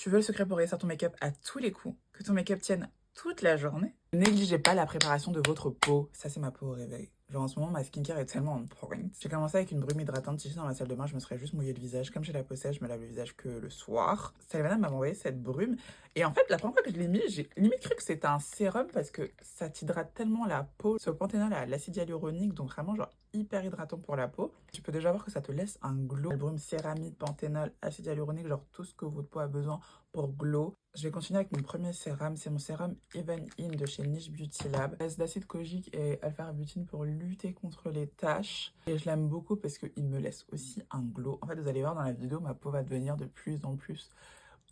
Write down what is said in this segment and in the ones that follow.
Tu veux le secret pour réussir ton make-up à tous les coups, que ton make-up tienne toute la journée? Négligez pas la préparation de votre peau. Ça, c'est ma peau au réveil. Genre en ce moment, ma skincare est tellement on point. J'ai commencé avec une brume hydratante. Si j'étais dans ma salle de bain, je me serais juste mouillé le visage. Comme j'ai la peau sèche, je me lave le visage que le soir. Salvana m'a envoyé cette brume. Et en fait, la première fois que je l'ai mis, j'ai limite cru que c'était un sérum parce que ça t'hydrate tellement la peau. Ce panthénol à l'acide hyaluronique, donc vraiment genre hyper hydratant pour la peau. Tu peux déjà voir que ça te laisse un glow. La brume céramide, panthénol, acide hyaluronique, genre tout ce que votre peau a besoin pour glow. Je vais continuer avec mon premier sérum. C'est mon sérum Even In de chez Niche Beauty Lab. Base d'acide kojique et alpha-arbutin pour lutter contre les taches. Et je l'aime beaucoup parce qu'il me laisse aussi un glow. En fait, vous allez voir dans la vidéo, ma peau va devenir de plus en plus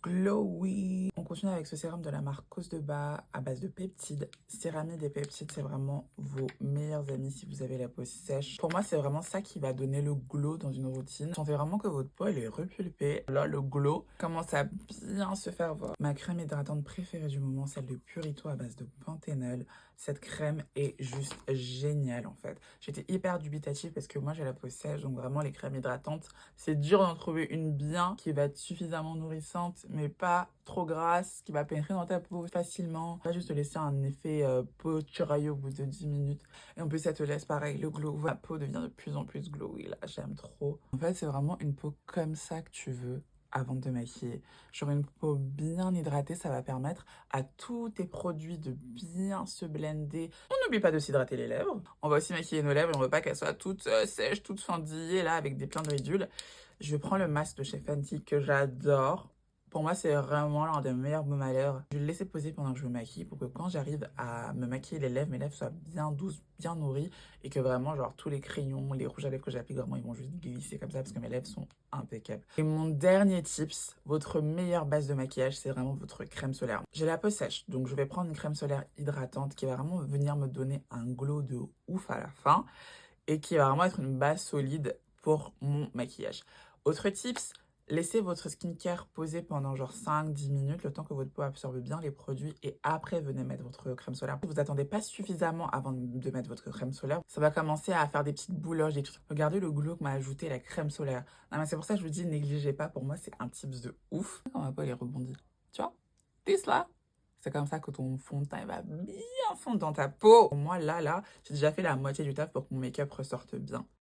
glowy. On continue avec ce sérum de la marque Cause de Bas à base de peptides. Céramide et peptides, c'est vraiment vos meilleurs amis si vous avez la peau sèche. Pour moi, c'est vraiment ça qui va donner le glow dans une routine. Sentez vraiment que votre peau, elle est repulpée. Là, le glow commence à bien se faire voir. Ma crème hydratante préférée du moment, celle de Purito à base de panthénol. Cette crème est juste géniale en fait. J'étais hyper dubitative parce que moi j'ai la peau sèche, donc vraiment les crèmes hydratantes, c'est dur d'en trouver une bien qui va être suffisamment nourrissante mais pas trop grasse, qui va pénétrer dans ta peau facilement. Pas juste te laisser un effet peau tiraillée au bout de 10 minutes. Et en plus ça te laisse pareil, le glow. Ma peau devient de plus en plus glowy là, j'aime trop. En fait c'est vraiment une peau comme ça que tu veux avant de te maquiller. Sur une peau bien hydratée, ça va permettre à tous tes produits de bien se blender. On n'oublie pas de s'hydrater les lèvres. On va aussi maquiller nos lèvres et on veut pas qu'elles soient toutes sèches, toutes fendillées là avec des pleins de ridules. Je prends le masque de chez Fenty que j'adore. Pour moi, c'est vraiment l'un des meilleurs baumes à lèvres. Je vais le laisser poser pendant que je me maquille pour que quand j'arrive à me maquiller les lèvres, mes lèvres soient bien douces, bien nourries et que vraiment, genre, tous les crayons, les rouges à lèvres que j'applique, vraiment, ils vont juste glisser comme ça parce que mes lèvres sont impeccables. Et mon dernier tips, votre meilleure base de maquillage, c'est vraiment votre crème solaire. J'ai la peau sèche, donc je vais prendre une crème solaire hydratante qui va vraiment venir me donner un glow de ouf à la fin et qui va vraiment être une base solide pour mon maquillage. Autre tips, laissez votre skincare poser pendant genre 5-10 minutes, le temps que votre peau absorbe bien les produits et après venez mettre votre crème solaire. Si vous attendez pas suffisamment avant de mettre votre crème solaire, ça va commencer à faire des petites bouloches, des trucs. Regardez le glow que m'a ajouté la crème solaire. Non mais c'est pour ça que je vous dis, négligez pas, pour moi c'est un tips de ouf. Quand ma peau elle est rebondie, tu vois, là. C'est comme ça que ton fond de teint il va bien fondre dans ta peau. Moi, là, j'ai déjà fait la moitié du taf pour que mon make-up ressorte bien.